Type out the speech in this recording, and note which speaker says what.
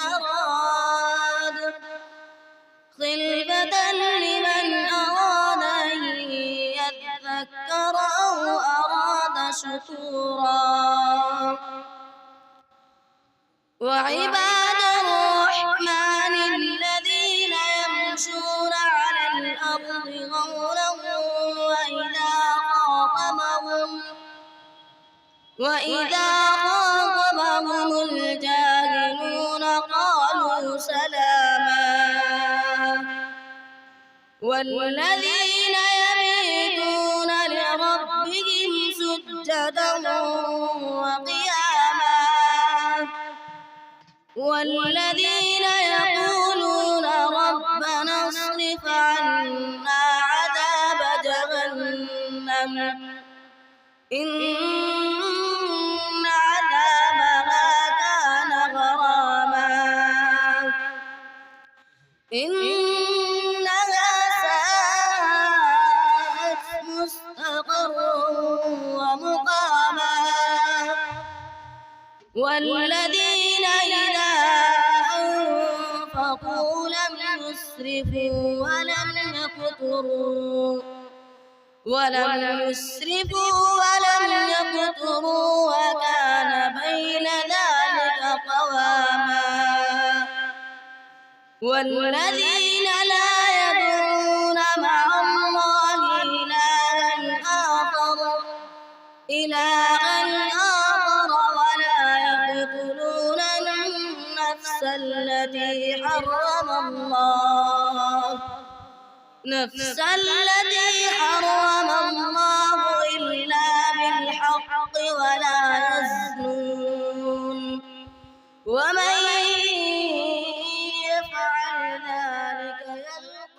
Speaker 1: أراد خلفة لمن أراد أن يذكر أو أراد شكورا. وعباد الرحمن الذين يمشون على الأرض هونا وإذا خاطبهم الجاهلون قالوا سلاما. والذين يبيتون لربهم سجدا وقياما والذين يقولون ربنا اصرف عنا عذاب جهنم إن عذابها كان غراما إنها ساءت مستقرا ومقاما. والذين إذا أنفقوا لم يسرفوا ولم يقتروا وكان بين ذلك قواما. والذين لا يدعون مع الله إلها آخر ولا يقتلون النفس التي حرم الله إلا بالحق ولا يزنون ومن يفعل ذلك يلقى